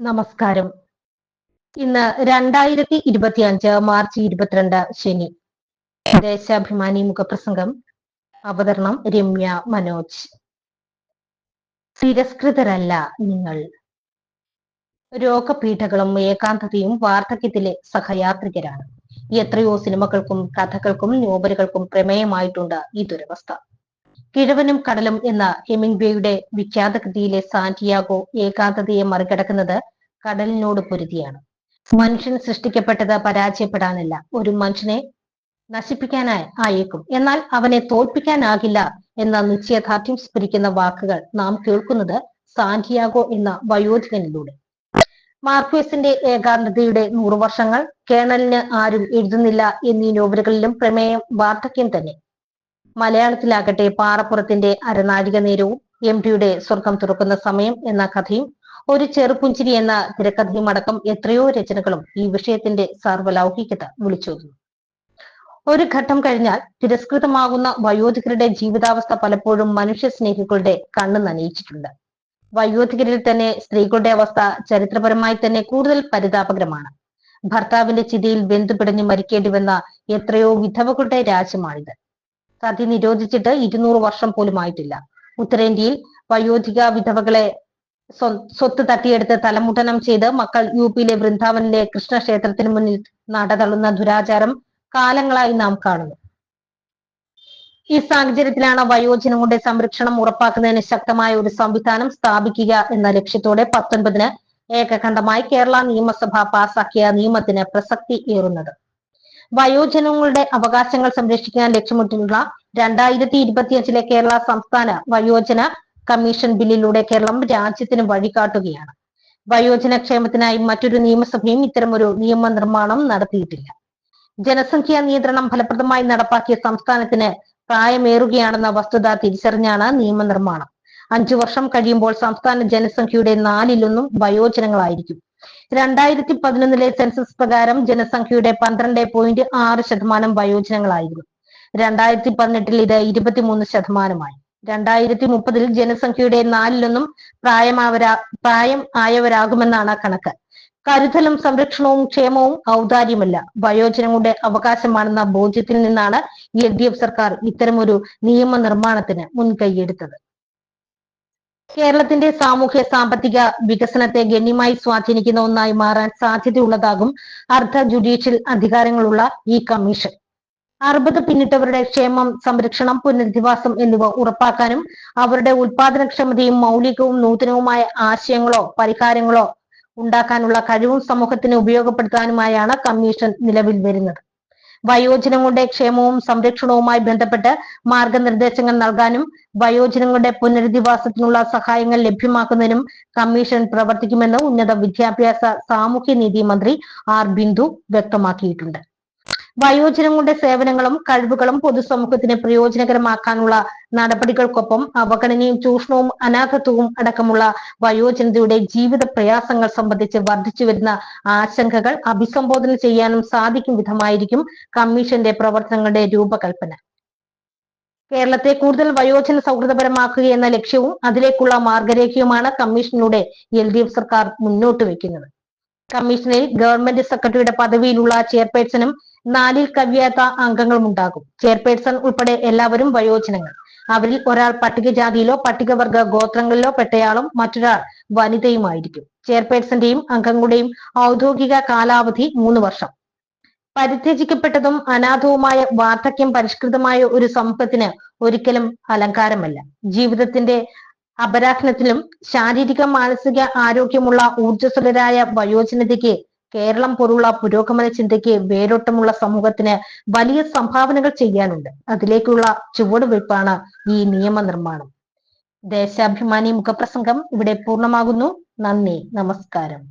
നമസ്കാരം. ഇന്ന് 2025 മാർച്ച് 22 ശനി. ദേശാഭിമാനി മുഖപ്രസംഗം. അവതരണം രമ്യ മനോജ്. തിരസ്കൃതരല്ല നിങ്ങൾ. രോഗപീഠകളും ഏകാന്തതയും വാർദ്ധക്യത്തിലെ സഹയാത്രികരാണ്. എത്രയോ സിനിമകൾക്കും കഥകൾക്കും നോവലുകൾക്കും പ്രമേയമായിട്ടുണ്ട് ഈ ദുരവസ്ഥ. കിഴവനും കടലും എന്ന ഹെമിംഗ്വേയുടെ വിഖ്യാത കൃതിയിലെ സാന്റിയാഗോ ഏകാന്തതയെ മറികടക്കുന്നത് കടലിനോട് പൊരുതിയാണ്. മനുഷ്യൻ സൃഷ്ടിക്കപ്പെട്ടത് പരാജയപ്പെടാനല്ല, ഒരു മനുഷ്യനെ നശിപ്പിക്കാനായി ആയേക്കും, എന്നാൽ അവനെ തോൽപ്പിക്കാനാകില്ല എന്ന നിശ്ചയദാർഢ്യം സ്ഫുരിക്കുന്ന വാക്കുകൾ നാം കേൾക്കുന്നത് സാന്റിയാഗോ എന്ന വയോധികനിലൂടെ. മാർക്വേസിന്റെ ഏകാന്തതയുടെ 100 വർഷങ്ങൾ, കേണലിന് ആരും എഴുതുന്നില്ല എന്നീ നോവലുകളിലും പ്രമേയം വാർദ്ധക്യം തന്നെ. മലയാളത്തിലാകട്ടെ പാറപ്പുറത്തിന്റെ അരനാഴിക നേരവും എം.ടിയുടെ സ്വർഗം തുറക്കുന്ന സമയം എന്ന കഥയും ഒരു ചെറുപുഞ്ചിരി എന്ന തിരക്കഥയും അടക്കം എത്രയോ രചനകളും ഈ വിഷയത്തിന്റെ സാർവലൗകികത വിളിച്ചോതുന്നു. ഒരു ഘട്ടം കഴിഞ്ഞാൽ തിരസ്കൃതമാകുന്ന വയോധികരുടെ ജീവിതാവസ്ഥ പലപ്പോഴും മനുഷ്യ സ്നേഹികളുടെ കണ്ണ് നനയിച്ചിട്ടുണ്ട്. വയോധികരിൽ തന്നെ സ്ത്രീകളുടെ അവസ്ഥ ചരിത്രപരമായി തന്നെ കൂടുതൽ പരിതാപകരമാണ്. ഭർത്താവിന്റെ ചിതയിൽ വെന്തുപിടഞ്ഞ് മരിക്കേണ്ടി വന്ന എത്രയോ വിധവകളുടെ രാജ്യമാണിത്. സതി നിരോധിച്ചിട്ട് 200 വർഷം പോലും ആയിട്ടില്ല. ഉത്തരേന്ത്യയിൽ വയോധിക വിധവകളെ സ്വത്ത് തട്ടിയെടുത്ത് തലമുട്ടനം ചെയ്ത് മക്കൾ യുപിയിലെ വൃന്ദാവനിലെ കൃഷ്ണക്ഷേത്രത്തിന് മുന്നിൽ നടതള്ളുന്ന ദുരാചാരം കാലങ്ങളായി നാം കാണുന്നു. ഈ സാഹചര്യത്തിലാണ് വയോജനങ്ങളുടെ സംരക്ഷണം ഉറപ്പാക്കുന്നതിന് ശക്തമായ ഒരു സംവിധാനം സ്ഥാപിക്കുക എന്ന ലക്ഷ്യത്തോടെ 19-ന് ഏകകണ്ഠമായി കേരള നിയമസഭ പാസാക്കിയ നിയമത്തിന് പ്രസക്തി ഏറുന്നത്. വയോജനങ്ങളുടെ അവകാശങ്ങൾ സംരക്ഷിക്കാൻ ലക്ഷ്യമിട്ടുള്ള 2025-ലെ കേരള സംസ്ഥാന വയോജന കമ്മീഷൻ ബില്ലിലൂടെ കേരളം രാജ്യത്തിന് വഴികാട്ടുകയാണ്. വയോജന ക്ഷേമത്തിനായി മറ്റൊരു നിയമസഭയും ഇത്തരമൊരു നിയമനിർമ്മാണം നടത്തിയിട്ടില്ല. ജനസംഖ്യാ നിയന്ത്രണം ഫലപ്രദമായി നടപ്പാക്കിയ സംസ്ഥാനത്തിന് പ്രായമേറുകയാണെന്ന വസ്തുത തിരിച്ചറിഞ്ഞാണ് നിയമനിർമ്മാണം. 5 വർഷം കഴിയുമ്പോൾ സംസ്ഥാന ജനസംഖ്യയുടെ 4/1 വയോജനങ്ങളായിരിക്കും. 2011-ലെ സെൻസസ് പ്രകാരം ജനസംഖ്യയുടെ 12.6% വയോജനങ്ങളായിരുന്നു. 2018-ൽ ഇത് 23%. 2030-ൽ ജനസംഖ്യയുടെ 4/1 പ്രായം ആയവരാകുമെന്നാണ് കണക്ക്. കരുതലും സംരക്ഷണവും ക്ഷേമവും ഔദാര്യമല്ല, വയോജനങ്ങളുടെ അവകാശമാണെന്ന ബോധ്യത്തിൽ നിന്നാണ് LDF സർക്കാർ ഇത്തരമൊരു നിയമനിർമ്മാണത്തിന് മുൻകൈയെടുത്തത്. കേരളത്തിന്റെ സാമൂഹ്യ സാമ്പത്തിക വികസനത്തെ ഗണ്യമായി സ്വാധീനിക്കുന്ന ഒന്നായി മാറാൻ സാധ്യതയുള്ളതാകും അർദ്ധ ജുഡീഷ്യൽ അധികാരങ്ങളുള്ള ഈ കമ്മീഷൻ. 60 പിന്നിട്ടവരുടെ ക്ഷേമം, സംരക്ഷണം, പുനരധിവാസം എന്നിവ ഉറപ്പാക്കാനും അവരുടെ ഉൽപാദനക്ഷമതയും മൗലികവും നൂതനവുമായ ആശയങ്ങളോ പരിഹാരങ്ങളോ ഉണ്ടാക്കാനുള്ള കഴിവും സമൂഹത്തിന് ഉപയോഗപ്പെടുത്താനുമായാണ് കമ്മീഷൻ നിലവിൽ വരുന്നത്. വയോജനങ്ങളുടെ ക്ഷേമവും സംരക്ഷണവുമായി ബന്ധപ്പെട്ട് മാർഗനിർദ്ദേശങ്ങൾ നൽകാനും വയോജനങ്ങളുടെ പുനരധിവാസത്തിനുള്ള സഹായങ്ങൾ ലഭ്യമാക്കുന്നതിനും കമ്മീഷൻ പ്രവർത്തിക്കുമെന്ന് ഉന്നത വിദ്യാഭ്യാസ സാമൂഹ്യനീതി മന്ത്രി ആർ ബിന്ദു വ്യക്തമാക്കിയിട്ടുണ്ട്. വയോജനങ്ങളുടെ സേവനങ്ങളും കഴിവുകളും പൊതുസമൂഹത്തിന് പ്രയോജനകരമാക്കാനുള്ള നടപടികൾക്കൊപ്പം അവഗണനയും ചൂഷണവും അനാഥത്വവും അടക്കമുള്ള വയോജനതയുടെ ജീവിത പ്രയാസങ്ങൾ സംബന്ധിച്ച് വർദ്ധിച്ചുവരുന്ന ആശങ്കകൾ അഭിസംബോധന ചെയ്യാനും സാധിക്കും വിധമായിരിക്കും കമ്മീഷന്റെ പ്രവർത്തനങ്ങളുടെ രൂപകൽപ്പന. കേരളത്തെ കൂടുതൽ വയോജന സൗഹൃദപരമാക്കുക എന്ന ലക്ഷ്യവും അതിലേക്കുള്ള മാർഗരേഖയുമാണ് കമ്മീഷനിലൂടെ LDF സർക്കാർ മുന്നോട്ട് വയ്ക്കുന്നത്. കമ്മീഷനിൽ ഗവൺമെന്റ് സെക്രട്ടറിയുടെ പദവിയിലുള്ള ചെയർപേഴ്സണും 4-ൽ കവിയാത്ത അംഗങ്ങളും ഉണ്ടാകും. ചെയർപേഴ്സൺ ഉൾപ്പെടെ എല്ലാവരും വയോജനങ്ങൾ. അവരിൽ ഒരാൾ പട്ടികജാതിയിലോ പട്ടികവർഗ ഗോത്രങ്ങളിലോ പെട്ടയാളും മറ്റൊരാൾ വനിതയുമായിരിക്കും. ചെയർപേഴ്സന്റെയും അംഗങ്ങളുടെയും ഔദ്യോഗിക കാലാവധി 3 വർഷം. പരിത്യജിക്കപ്പെട്ടതും അനാഥവുമായ വാർദ്ധക്യം പരിഷ്കൃതമായ ഒരു സമൂഹത്തിന് ഒരിക്കലും അലങ്കാരമല്ല. ജീവിതത്തിന്റെ അപരാഹ്നത്തിലും ശാരീരിക മാനസിക ആരോഗ്യമുള്ള ഊർജ്ജസ്വലരായ വയോജനതയ്ക്ക് കേരളം പോലുള്ള പുരോഗമന ചിന്തയ്ക്ക് വേരോട്ടമുള്ള സമൂഹത്തിന് വലിയ സംഭാവനകൾ ചെയ്യാനുണ്ട്. അതിലേക്കുള്ള ചുവടുവയ്പ്പാണ് ഈ നിയമനിർമ്മാണം. ദേശാഭിമാനി മുഖപ്രസംഗം ഇവിടെ പൂർണ്ണമാകുന്നു. നന്ദി, നമസ്കാരം.